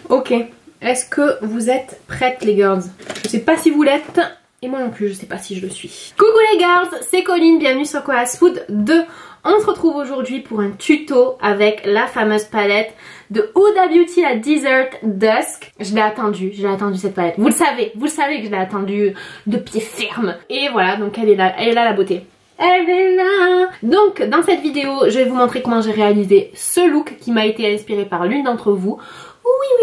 Ok, est-ce que vous êtes prêtes les girls? Je sais pas si vous l'êtes, et moi non plus, je sais pas si je le suis. Coucou les girls, c'est Colline, bienvenue sur Koalas Food 2. On se retrouve aujourd'hui pour un tuto avec la fameuse palette de Huda Beauty, la Desert Dusk. Je l'ai attendue cette palette. Vous le savez que je l'ai attendue de pied ferme. Et voilà, donc elle est là la beauté. Elle est là. Donc dans cette vidéo, je vais vous montrer comment j'ai réalisé ce look qui m'a été inspiré par l'une d'entre vous.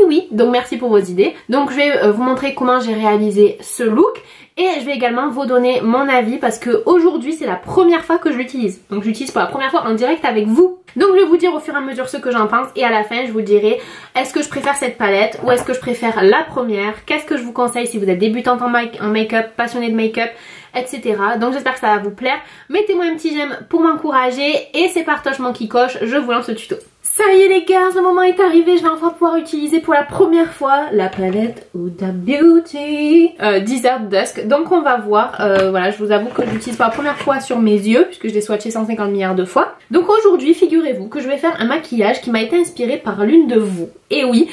Oui, donc merci pour vos idées. Donc je vais vous montrer comment j'ai réalisé ce look. Et je vais également vous donner mon avis parce que aujourd'hui c'est la première fois que je l'utilise. Donc je l'utilise pour la première fois en direct avec vous. Donc je vais vous dire au fur et à mesure ce que j'en pense et à la fin je vous dirai est-ce que je préfère cette palette ou est-ce que je préfère la première. Qu'est-ce que je vous conseille si vous êtes débutante en make-up, passionné de make-up, etc. Donc j'espère que ça va vous plaire. Mettez-moi un petit j'aime pour m'encourager et c'est partagement qui coche, je vous lance le tuto. Ça y est les gars, le moment est arrivé, je vais enfin pouvoir utiliser pour la première fois la palette Huda Beauty Desert Dusk. Donc on va voir, voilà, je vous avoue que je l'utilise pour la première fois sur mes yeux puisque je l'ai swatché 150 milliards de fois. Donc aujourd'hui, figurez-vous que je vais faire un maquillage qui m'a été inspiré par l'une de vous. Et oui,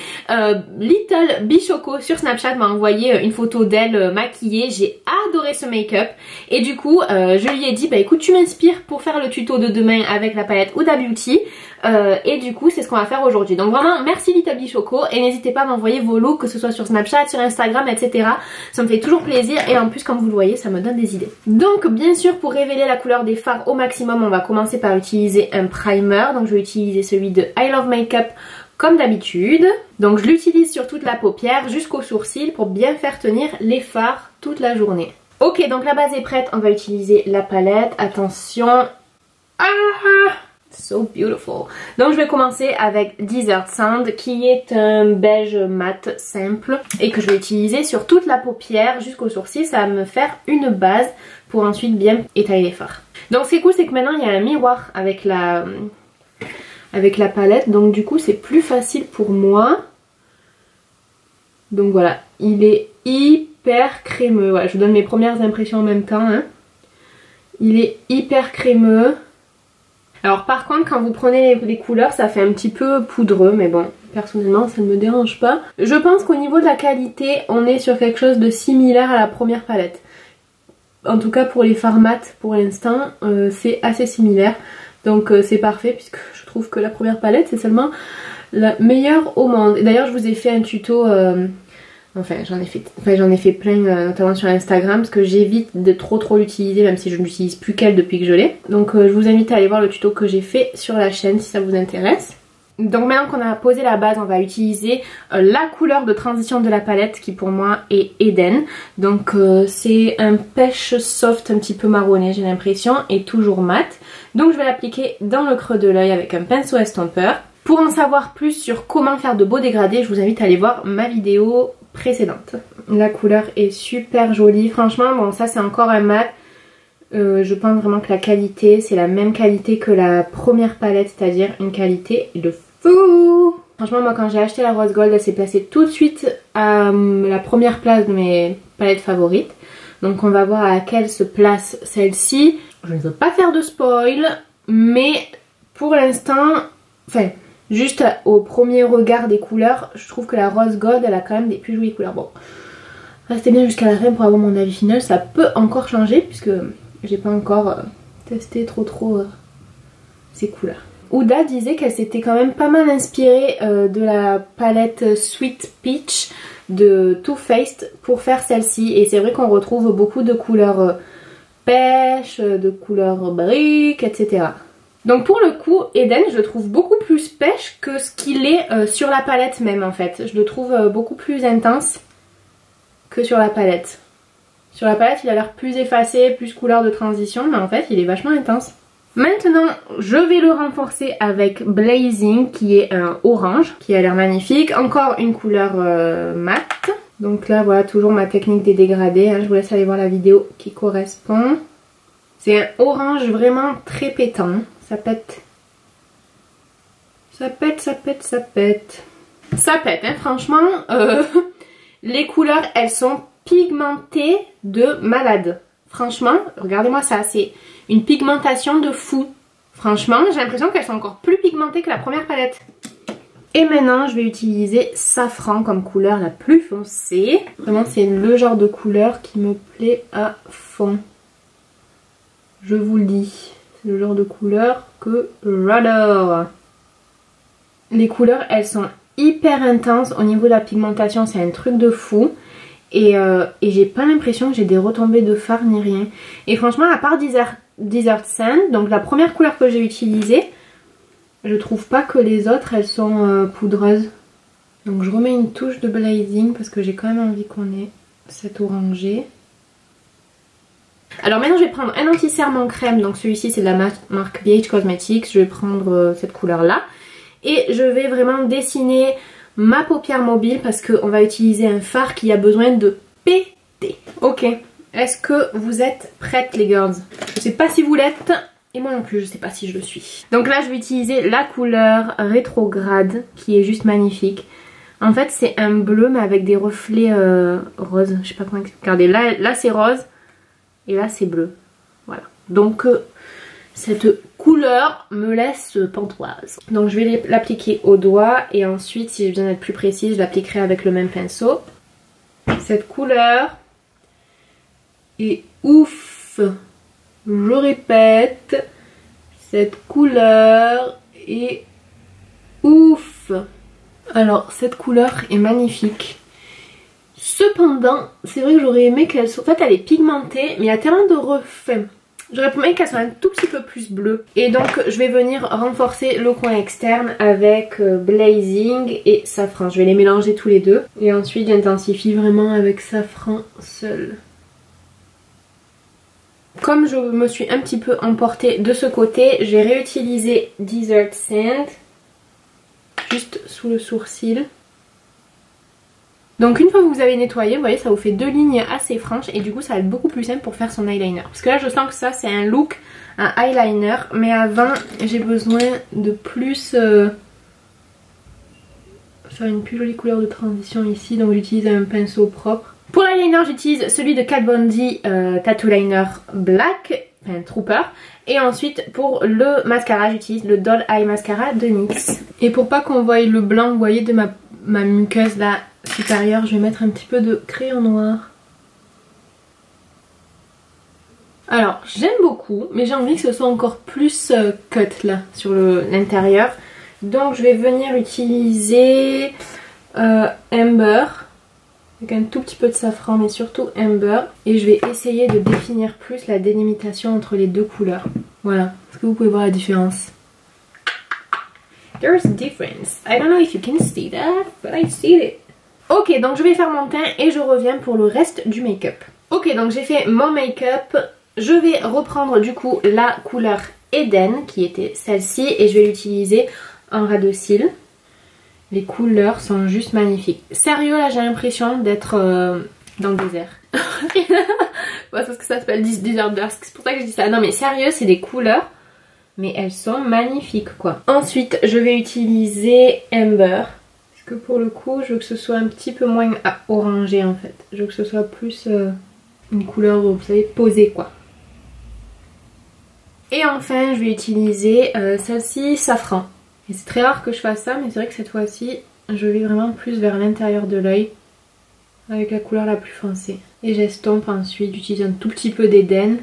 Little Bichoco sur Snapchat m'a envoyé une photo d'elle maquillée, j'ai adoré ce make-up. Et du coup, je lui ai dit, bah écoute, tu m'inspires pour faire le tuto de demain avec la palette Huda Beauty. Et du coup c'est ce qu'on va faire aujourd'hui. Donc vraiment merci Little Bichoco et n'hésitez pas à m'envoyer vos looks que ce soit sur Snapchat, sur Instagram, etc. Ça me fait toujours plaisir et en plus comme vous le voyez ça me donne des idées. Donc bien sûr pour révéler la couleur des fards au maximum on va commencer par utiliser un primer. Donc je vais utiliser celui de I Love Makeup comme d'habitude. Donc je l'utilise sur toute la paupière jusqu'au sourcil pour bien faire tenir les fards toute la journée. Ok donc la base est prête, on va utiliser la palette. Attention. So beautiful. Donc je vais commencer avec Desert Sand qui est un beige mat simple et que je vais utiliser sur toute la paupière jusqu'au sourcil. Ça va me faire une base pour ensuite bien étaler les fards. Donc ce qui est cool c'est que maintenant il y a un miroir avec la palette. Donc du coup c'est plus facile pour moi. Donc voilà, il est hyper crémeux. Voilà, je vous donne mes premières impressions en même temps. Hein. Il est hyper crémeux. Alors par contre quand vous prenez les couleurs ça fait un petit peu poudreux mais bon personnellement ça ne me dérange pas. Je pense qu'au niveau de la qualité on est sur quelque chose de similaire à la première palette. En tout cas pour les fards mat pour l'instant c'est assez similaire. Donc c'est parfait puisque je trouve que la première palette c'est seulement la meilleure au monde. D'ailleurs je vous ai fait un tuto... Enfin j'en ai fait plein notamment sur Instagram parce que j'évite de trop l'utiliser même si je n'utilise plus qu'elle depuis que je l'ai. Donc je vous invite à aller voir le tuto que j'ai fait sur la chaîne si ça vous intéresse. Donc maintenant qu'on a posé la base on va utiliser la couleur de transition de la palette qui pour moi est Eden. Donc c'est un pêche soft un petit peu marronné j'ai l'impression et toujours mat. Donc je vais l'appliquer dans le creux de l'œil avec un pinceau estompeur. Pour en savoir plus sur comment faire de beaux dégradés je vous invite à aller voir ma vidéo précédente. La couleur est super jolie franchement. Bon ça c'est encore un mat. Je pense vraiment que la qualité c'est la même qualité que la première palette, c'est-à-dire une qualité de fou. Franchement moi quand j'ai acheté la rose gold elle s'est placée tout de suite à la première place de mes palettes favorites. Donc on va voir à laquelle se place celle-ci. Je ne veux pas faire de spoil mais pour l'instant, enfin juste au premier regard des couleurs, je trouve que la rose gold elle a quand même des plus jolies couleurs. Bon, restez bien jusqu'à la fin pour avoir mon avis final, ça peut encore changer puisque j'ai pas encore testé trop ces couleurs. Huda disait qu'elle s'était quand même pas mal inspirée de la palette Sweet Peach de Too Faced pour faire celle-ci. Et c'est vrai qu'on retrouve beaucoup de couleurs pêche, de couleurs briques, etc. Donc pour le coup, Eden, je le trouve beaucoup plus pêche que ce qu'il est sur la palette même en fait. Je le trouve beaucoup plus intense que sur la palette. Sur la palette, il a l'air plus effacé, plus couleur de transition, mais en fait, il est vachement intense. Maintenant, je vais le renforcer avec Blazing, qui est un orange, qui a l'air magnifique. Encore une couleur mat. Donc là, voilà, toujours ma technique des dégradés. Hein. Je vous laisse aller voir la vidéo qui correspond. C'est un orange vraiment très pétant. Ça pète. Ça pète, ça pète, ça pète. Ça pète, hein, franchement. Les couleurs, elles sont pigmentées de malade. Franchement, regardez-moi ça, c'est une pigmentation de fou. Franchement, j'ai l'impression qu'elles sont encore plus pigmentées que la première palette. Et maintenant je vais utiliser Safran comme couleur la plus foncée. Vraiment c'est le genre de couleur qui me plaît à fond. Je vous le dis, c'est le genre de couleur que j'adore. Les couleurs elles sont hyper intenses au niveau de la pigmentation, c'est un truc de fou. Et j'ai pas l'impression que j'ai des retombées de fard ni rien. Et franchement à part Desert Sand, donc la première couleur que j'ai utilisée, je trouve pas que les autres elles sont poudreuses. Donc je remets une touche de blazing parce que j'ai quand même envie qu'on ait cet orangé. Alors maintenant je vais prendre un anti-cerne en crème, donc celui-ci c'est de la marque BH Cosmetics, je vais prendre cette couleur là. Et je vais vraiment dessiner ma paupière mobile parce qu'on va utiliser un fard qui a besoin de péter. Ok, est-ce que vous êtes prêtes les girls? Je sais pas si vous l'êtes et moi non plus je sais pas si je le suis. Donc là je vais utiliser la couleur rétrograde qui est juste magnifique. En fait c'est un bleu mais avec des reflets roses, je sais pas comment expliquer. Regardez là c'est rose et là c'est bleu. Voilà, donc cette couleur me laisse pantoise. Donc je vais l'appliquer au doigt et ensuite si j'ai besoin d'être plus précise je l'appliquerai avec le même pinceau. Cette couleur est ouf. Je répète, cette couleur est ouf. Alors cette couleur est magnifique. Cependant, c'est vrai que j'aurais aimé qu'elle soit... En fait elle est pigmentée mais il y a tellement de reflets. J'aurais aimé qu'elle soit un tout petit peu plus bleue. Et donc je vais venir renforcer le coin externe avec Blazing et Safran. Je vais les mélanger tous les deux. Et ensuite j'intensifie vraiment avec Safran seul. Comme je me suis un petit peu emportée de ce côté, j'ai réutilisé Desert Sand juste sous le sourcil. Donc une fois que vous avez nettoyé, vous voyez ça vous fait deux lignes assez franches et du coup ça va être beaucoup plus simple pour faire son eyeliner. Parce que là je sens que ça c'est un look, un eyeliner, mais avant j'ai besoin de plus faire une plus jolie couleur de transition ici, donc j'utilise un pinceau propre. Pour l'eyeliner j'utilise celui de Kat Von D Tattoo Liner Black, enfin Trooper. Et ensuite pour le mascara j'utilise le Doll Eye Mascara de NYX. Et pour pas qu'on voie le blanc, vous voyez, de ma muqueuse là supérieure, je vais mettre un petit peu de crayon noir. Alors j'aime beaucoup mais j'ai envie que ce soit encore plus cut là sur l'intérieur. Donc je vais venir utiliser Amber avec un tout petit peu de safran mais surtout Amber. Et je vais essayer de définir plus la délimitation entre les deux couleurs. Voilà, est-ce que vous pouvez voir la différence? There's a difference. I don't know if you can see that, but I see it. Ok, donc je vais faire mon teint et je reviens pour le reste du make-up. Ok, donc j'ai fait mon make-up. Je vais reprendre du coup la couleur Eden qui était celle-ci et je vais l'utiliser en ras de cils. Les couleurs sont juste magnifiques. Sérieux là j'ai l'impression d'être dans le désert. Ouais, c'est parce que ça s'appelle Desert Dusk, c'est pour ça que je dis ça. Non mais sérieux c'est des couleurs mais elles sont magnifiques quoi. Ensuite je vais utiliser Amber. Parce que pour le coup je veux que ce soit un petit peu moins orangé en fait. Je veux que ce soit plus une couleur vous savez posée quoi. Et enfin je vais utiliser celle-ci Safran. Et c'est très rare que je fasse ça mais c'est vrai que cette fois-ci je vais vraiment plus vers l'intérieur de l'œil avec la couleur la plus foncée. Et j'estompe ensuite, j'utilise un tout petit peu d'Eden.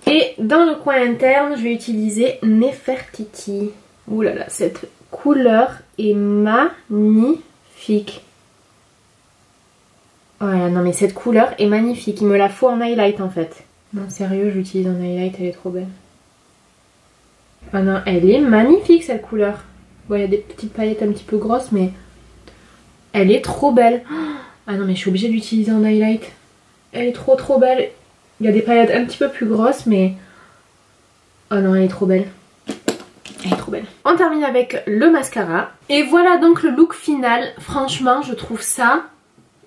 Et dans le coin interne je vais utiliser Nefertiti. Ouh là là, cette couleur est magnifique. Voilà, non mais cette couleur est magnifique. Il me la faut en highlight en fait. Non sérieux, je l'utilise en highlight, elle est trop belle. Ah non, elle est magnifique cette couleur. Bon, il y a des petites paillettes un petit peu grosses, mais elle est trop belle. Ah non, mais je suis obligée de l'utiliser en highlight. Elle est trop belle. Il y a des paillettes un petit peu plus grosses, mais... Oh non, elle est trop belle. Elle est trop belle. On termine avec le mascara. Et voilà donc le look final. Franchement, je trouve ça...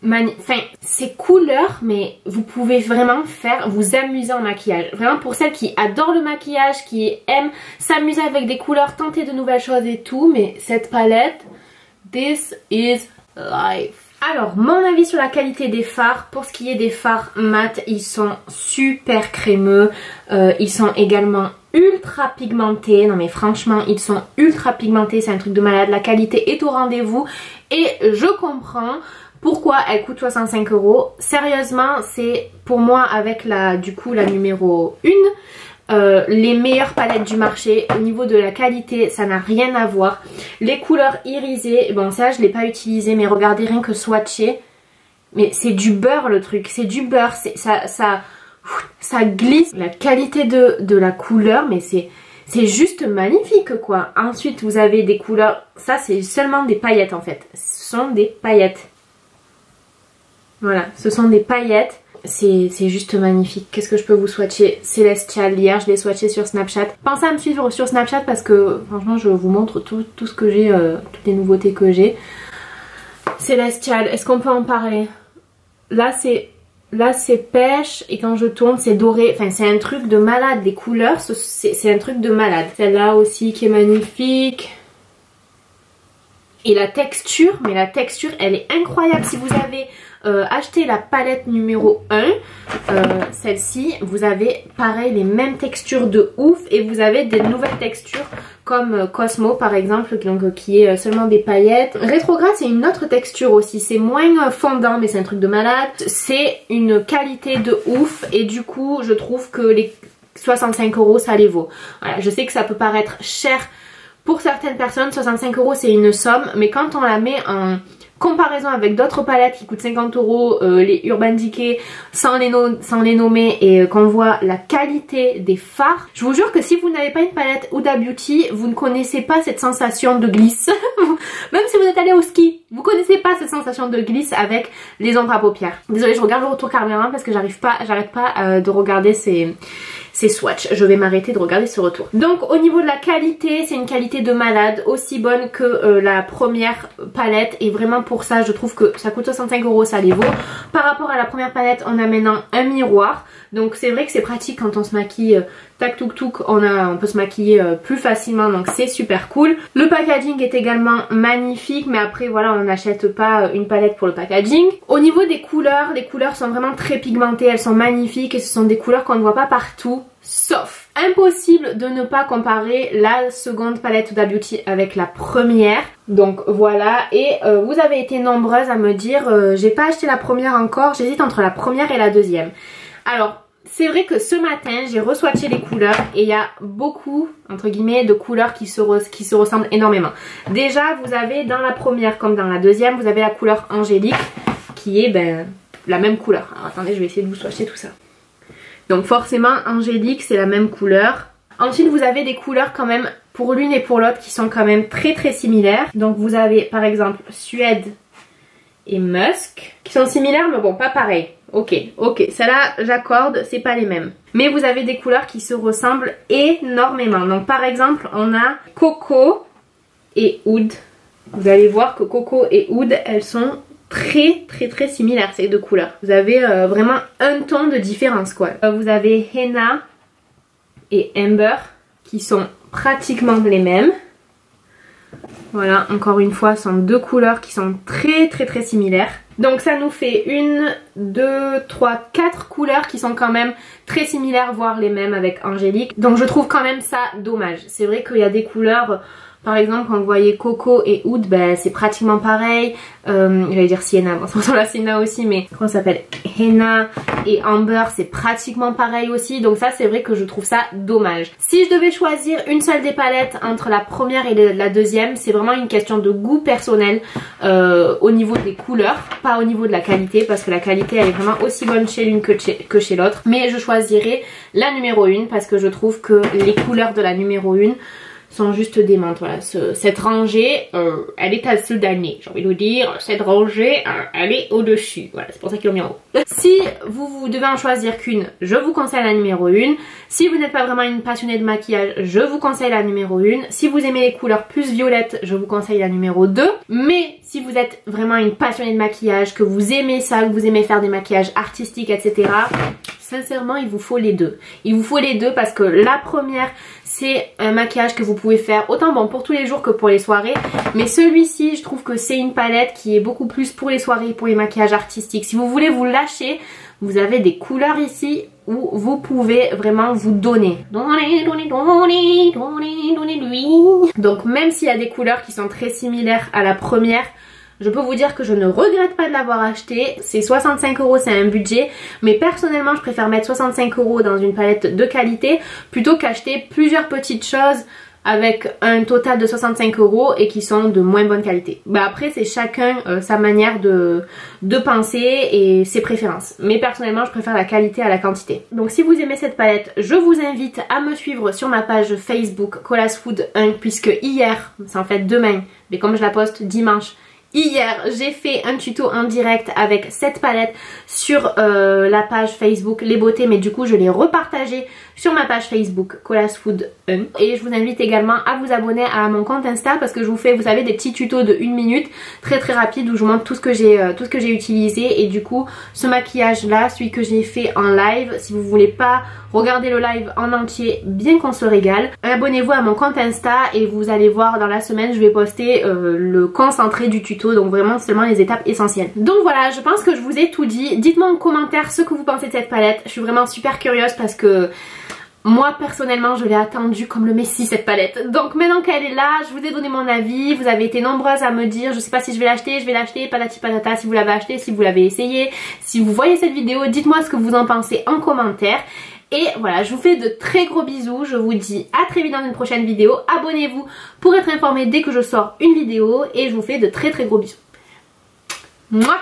Enfin, c'est couleur, mais vous pouvez vraiment vous amuser en maquillage. Vraiment pour celles qui adorent le maquillage, qui aiment s'amuser avec des couleurs, tenter de nouvelles choses et tout. Mais cette palette, this is life. Alors, mon avis sur la qualité des fards, pour ce qui est des fards mat, ils sont super crémeux, ils sont également ultra pigmentés, non mais franchement ils sont ultra pigmentés, c'est un truc de malade, la qualité est au rendez-vous et je comprends pourquoi elle coûte 65 €. Sérieusement, c'est pour moi avec la numéro 1, les meilleures palettes du marché. Au niveau de la qualité, ça n'a rien à voir. Les couleurs irisées, bon ça je l'ai pas utilisé, mais regardez, rien que swatcher, mais c'est du beurre le truc, c'est du beurre, ça glisse. La qualité de la couleur, mais c'est juste magnifique quoi. Ensuite vous avez des couleurs, ça c'est seulement des paillettes en fait, ce sont des paillettes. Voilà, ce sont des paillettes. C'est juste magnifique. Qu'est-ce que je peux vous swatcher? Celestial, hier je l'ai swatché sur Snapchat. Pensez à me suivre sur Snapchat parce que franchement je vous montre tout ce que j'ai, toutes les nouveautés que j'ai. Celestial, est-ce qu'on peut en parler? Là c'est pêche et quand je tourne c'est doré. Enfin c'est un truc de malade, les couleurs c'est un truc de malade. Celle-là aussi qui est magnifique. Et la texture, mais la texture elle est incroyable. Si vous avez acheté la palette numéro 1, celle-ci, vous avez pareil les mêmes textures de ouf et vous avez des nouvelles textures comme Cosmo par exemple, donc, qui est seulement des paillettes. Rétrograde c'est une autre texture aussi, c'est moins fondant mais c'est un truc de malade. C'est une qualité de ouf et du coup je trouve que les 65 € ça les vaut. Voilà, je sais que ça peut paraître cher pour certaines personnes, 65 € c'est une somme, mais quand on la met en comparaison avec d'autres palettes qui coûtent 50 €, les Urban Decay, sans les nommer, et qu'on voit la qualité des fards, je vous jure que si vous n'avez pas une palette Huda Beauty, vous ne connaissez pas cette sensation de glisse. Même si vous êtes allé au ski, vous connaissez pas cette sensation de glisse avec les ombres à paupières. Désolée, je regarde le retour caméra parce que j'arrête pas de regarder ces swatchs. Je vais m'arrêter de regarder ce retour. Donc au niveau de la qualité, c'est une qualité de malade, aussi bonne que la première palette, et vraiment pour ça je trouve que ça coûte 65 €, ça les vaut. Par rapport à la première palette, on a maintenant un miroir, donc c'est vrai que c'est pratique quand on se maquille tac touk touk, on peut se maquiller plus facilement, donc c'est super cool. Le packaging est également magnifique, mais après voilà, on n'achète pas une palette pour le packaging. Au niveau des couleurs, les couleurs sont vraiment très pigmentées, elles sont magnifiques et ce sont des couleurs qu'on ne voit pas partout, sauf impossible de ne pas comparer la seconde palette Huda Beauty avec la première. Donc voilà, et vous avez été nombreuses à me dire j'ai pas acheté la première encore, j'hésite entre la première et la deuxième. Alors c'est vrai que ce matin j'ai re-swatché les couleurs et il y a beaucoup entre guillemets de couleurs qui se ressemblent énormément. Déjà vous avez dans la première comme dans la deuxième, vous avez la couleur angélique qui est la même couleur. Alors attendez, je vais essayer de vous swatcher tout ça. Donc forcément angélique c'est la même couleur. Ensuite vous avez des couleurs quand même pour l'une et pour l'autre qui sont quand même très très similaires. Donc vous avez par exemple Suède et Musk qui sont similaires mais bon pas pareil. Ok, celle-là j'accorde, c'est pas les mêmes. Mais vous avez des couleurs qui se ressemblent énormément. Donc par exemple on a Coco et Oud. Vous allez voir que Coco et Oud elles sont très similaires ces deux couleurs. Vous avez vraiment un ton de différence quoi. Vous avez Henna et Amber qui sont pratiquement les mêmes. Voilà, encore une fois, ce sont deux couleurs qui sont très similaires. Donc ça nous fait 1, 2, 3, 4 couleurs qui sont quand même très similaires, voire les mêmes avec Angélique. Donc je trouve quand même ça dommage. C'est vrai qu'il y a des couleurs, par exemple quand vous voyez Coco et Oud, c'est pratiquement pareil. J'allais dire Sienna, bon ça ressemble à Sienna aussi, mais comment ça s'appelle, Henna et Amber c'est pratiquement pareil aussi. Donc ça c'est vrai que je trouve ça dommage. Si je devais choisir une seule des palettes entre la première et la deuxième, c'est vraiment une question de goût personnel au niveau des couleurs, pas au niveau de la qualité, parce que la qualité elle est vraiment aussi bonne chez l'une que chez l'autre. Mais je choisirais la numéro 1 parce que je trouve que les couleurs de la numéro 1 sont juste démentes. Voilà, cette rangée, elle est à dessous d'année, j'ai envie de vous dire. Cette rangée, elle est au-dessus. Voilà, c'est pour ça qu'ils l'ont mis en haut. Si vous devez en choisir qu'une, je vous conseille la numéro 1. Si vous n'êtes pas vraiment une passionnée de maquillage, je vous conseille la numéro 1. Si vous aimez les couleurs plus violettes, je vous conseille la numéro 2. Mais si vous êtes vraiment une passionnée de maquillage, que vous aimez ça, que vous aimez faire des maquillages artistiques, etc., sincèrement, il vous faut les deux. Il vous faut les deux parce que la première, c'est un maquillage que vous pouvez faire autant bon pour tous les jours que pour les soirées. Mais celui-ci, je trouve que c'est une palette qui est beaucoup plus pour les soirées, pour les maquillages artistiques. Si vous voulez vous lâcher, vous avez des couleurs ici où vous pouvez vraiment vous donner. Donnez-lui. Donc même s'il y a des couleurs qui sont très similaires à la première, je peux vous dire que je ne regrette pas de l'avoir acheté. C'est 65 €, c'est un budget. Mais personnellement, je préfère mettre 65 € dans une palette de qualité plutôt qu'acheter plusieurs petites choses avec un total de 65 € et qui sont de moins bonne qualité. Bah après, c'est chacun sa manière de penser et ses préférences. Mais personnellement, je préfère la qualité à la quantité. Donc si vous aimez cette palette, je vous invite à me suivre sur ma page Facebook Cola's Food 1 puisque hier, c'est en fait demain, mais comme je la poste dimanche, hier, j'ai fait un tuto en direct avec cette palette sur la page Facebook Les Beautés, mais du coup je l'ai repartagé sur ma page Facebook Cola's Food 1. Et je vous invite également à vous abonner à mon compte Insta parce que je vous fais, vous savez, des petits tutos de 1 minute très rapides où je vous montre tout ce que j'ai utilisé. Et du coup, ce maquillage là, celui que j'ai fait en live, si vous voulez pas regarder le live en entier, bien qu'on se régale, abonnez-vous à mon compte Insta et vous allez voir dans la semaine, je vais poster le concentré du tuto, donc vraiment seulement les étapes essentielles. Donc voilà, je pense que je vous ai tout dit. Dites-moi en commentaire ce que vous pensez de cette palette. Je suis vraiment super curieuse parce que moi personnellement je l'ai attendue comme le messie cette palette. Donc maintenant qu'elle est là, je vous ai donné mon avis. Vous avez été nombreuses à me dire je sais pas si je vais l'acheter, patati patata. Si vous l'avez acheté, si vous l'avez essayé, si vous voyez cette vidéo, dites-moi ce que vous en pensez en commentaire. Et voilà, je vous fais de très gros bisous. Je vous dis à très vite dans une prochaine vidéo. Abonnez-vous pour être informé dès que je sors une vidéo. Et je vous fais de très gros bisous. Mouah.